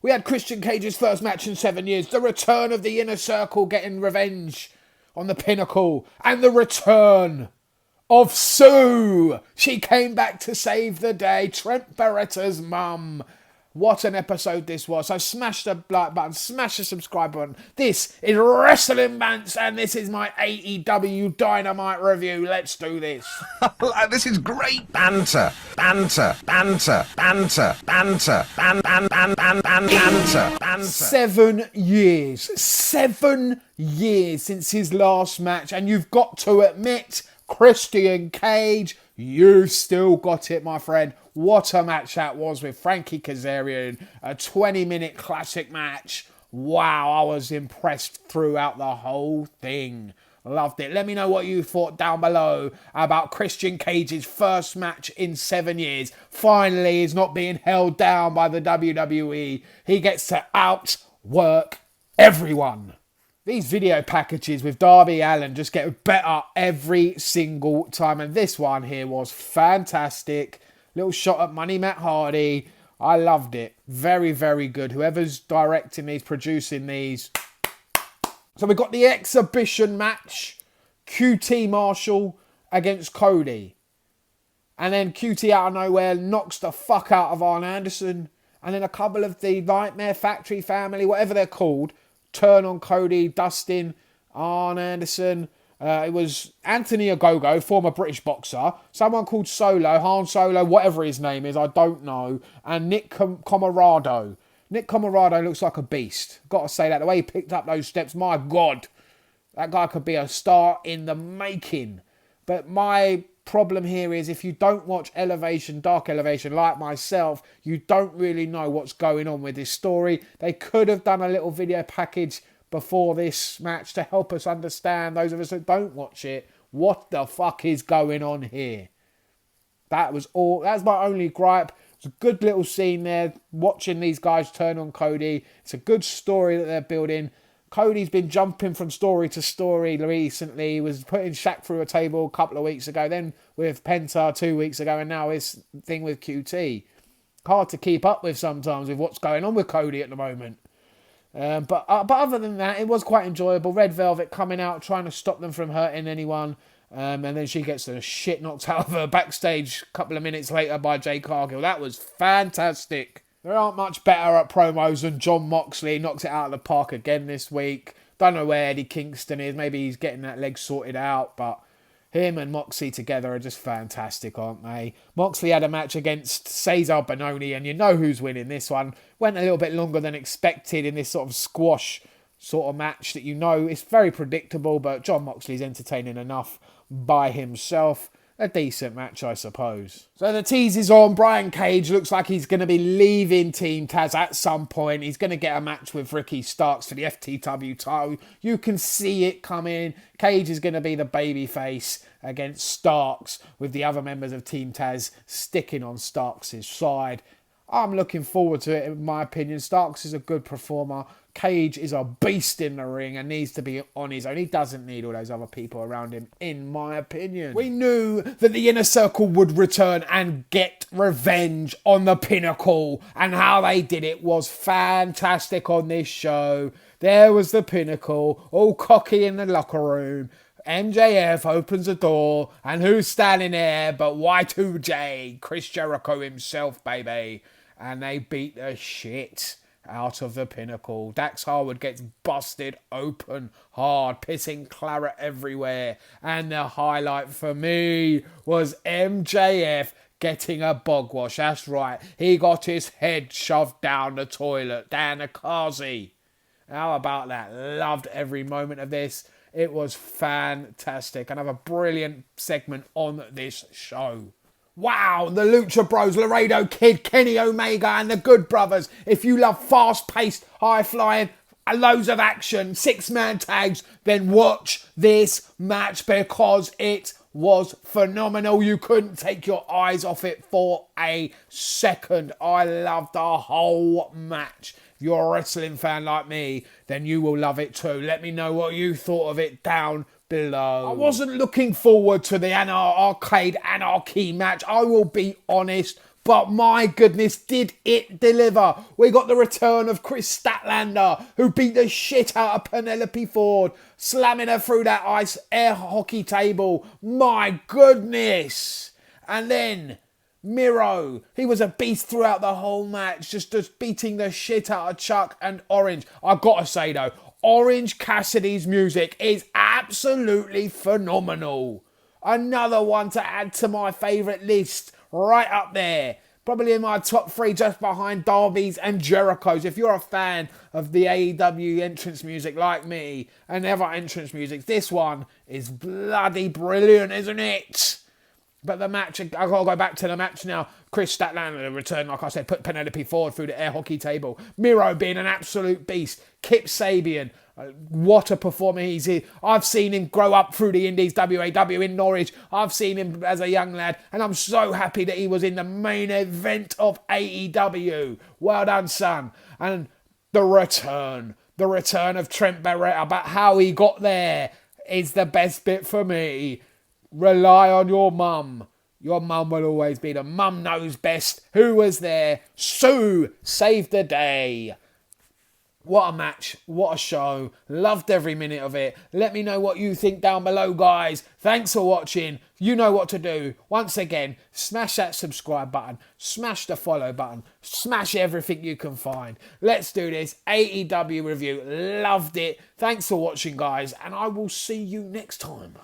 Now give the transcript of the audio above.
We had Christian Cage's first match in 7 years. The return of the Inner Circle getting revenge on the Pinnacle. And the return of Sue. She came back to save the day. Trent Beretta's mum. What an episode this was. So smash the like button, smash the subscribe button. This is Wrestling Bants and this is my AEW Dynamite review. Let's do this. This is great banter. Banter. 7 years. 7 years since his last match. And you've got to admit, Christian Cage, you've still got it, my friend. What a match that was with Frankie Kazarian. A 20-minute classic match. Wow, I was impressed throughout the whole thing. Loved it. Let me know what you thought down below about Christian Cage's first match in 7 years. Finally, he's not being held down by the WWE. He gets to outwork everyone. These video packages with Darby Allin just get better every single time. And this one here was fantastic. Little shot at Money Matt Hardy. I loved it. Very, very good. Whoever's directing these, producing these. So we got the exhibition match. QT Marshall against Cody. And then QT out of nowhere knocks the fuck out of Arn Anderson. And then a couple of the Nightmare Factory family, whatever they're called, turn on Cody, Dustin, Arn Anderson. It was Anthony Ogogo, former British boxer. Someone called Solo, Han Solo, whatever his name is, I don't know. And Nick Comorado. Nick Comorado looks like a beast. Got to say that. The way he picked up those steps, my God. That guy could be a star in the making. But my problem here is if you don't watch Elevation, Dark Elevation, like myself, you don't really know what's going on with this story. They could have done a little video package before this match to help us understand, those of us that don't watch it, what the fuck is going on here. That was all. That's my only gripe. It's a good little scene there, watching these guys turn on Cody. It's a good story that they're building. Cody's been jumping from story to story recently. He was putting Shaq through a table a couple of weeks ago, then with Penta 2 weeks ago, and now this thing with QT. Hard to keep up with sometimes with what's going on with Cody at the moment. But other than that, it was quite enjoyable. Red Velvet coming out, trying to stop them from hurting anyone. And then she gets the shit knocked out of her backstage a couple of minutes later by Jay Cargill. That was fantastic. There aren't much better at promos than Jon Moxley. Knocks it out of the park again this week. Don't know where Eddie Kingston is. Maybe he's getting that leg sorted out. But him and Moxley together are just fantastic, aren't they? Moxley had a match against Cesar Bononi, and you know who's winning this one. Went a little bit longer than expected in this sort of squash sort of match that you know it's very predictable, but Jon Moxley's entertaining enough by himself. A decent match, I suppose. So the tease is on. Brian Cage looks like he's going to be leaving Team Taz at some point. He's going to get a match with Ricky Starks for the FTW title. You can see it coming. Cage is going to be the babyface against Starks, with the other members of Team Taz sticking on Starks' side. I'm looking forward to it, in my opinion. Starks is a good performer. Cage is a beast in the ring and needs to be on his own. He doesn't need all those other people around him, in my opinion. We knew that the Inner Circle would return and get revenge on the Pinnacle, and how they did it was fantastic on this show. There was the Pinnacle, all cocky in the locker room. MJF opens the door, and who's standing there but Y2J, Chris Jericho himself, baby. And they beat the shit out of the Pinnacle. Dax Harwood gets busted open hard, pissing claret everywhere. And the highlight for me was MJF getting a bog wash. That's right. He got his head shoved down the toilet, down the Kazi. How about that? Loved every moment of this. It was fantastic. Another brilliant segment on this show. Wow, the Lucha Bros, Laredo Kid, Kenny Omega and the Good Brothers. If you love fast-paced, high-flying, loads of action, six-man tags, then watch this match because it was phenomenal. You couldn't take your eyes off it for a second. I loved the whole match. If you're a wrestling fan like me, then you will love it too. Let me know what you thought of it down below. I wasn't looking forward to the Arcade Anarchy match. I will be honest. But my goodness, did it deliver? We got the return of Chris Statlander, who beat the shit out of Penelope Ford, slamming her through that ice air hockey table. My goodness. And then Miro, he was a beast throughout the whole match, just beating the shit out of Chuck and Orange. I've got to say though, Orange Cassidy's music is absolutely phenomenal. Another one to add to my favourite list, right up there. Probably in my top 3, just behind Darby's and Jericho's. If you're a fan of the AEW entrance music like me, and other entrance music, this one is bloody brilliant, isn't it? But the match, I've got to go back to the match now. Chris Statlander returned, like I said, put Penelope Ford through the air hockey table. Miro being an absolute beast. Kip Sabian, what a performer he's in. I've seen him grow up through the Indies, WAW in Norwich. I've seen him as a young lad, and I'm so happy that he was in the main event of AEW. Well done, son. And the return of Trent Barretta, but how he got there is the best bit for me. Rely on your mum. Your mum will always be the mum knows best. Who was there? Sue saved the day. What a match. What a show. Loved every minute of it. Let me know what you think down below, guys. Thanks for watching. You know what to do. Once again, smash that subscribe button. Smash the follow button. Smash everything you can find. Let's do this. AEW review. Loved it. Thanks for watching, guys. And I will see you next time.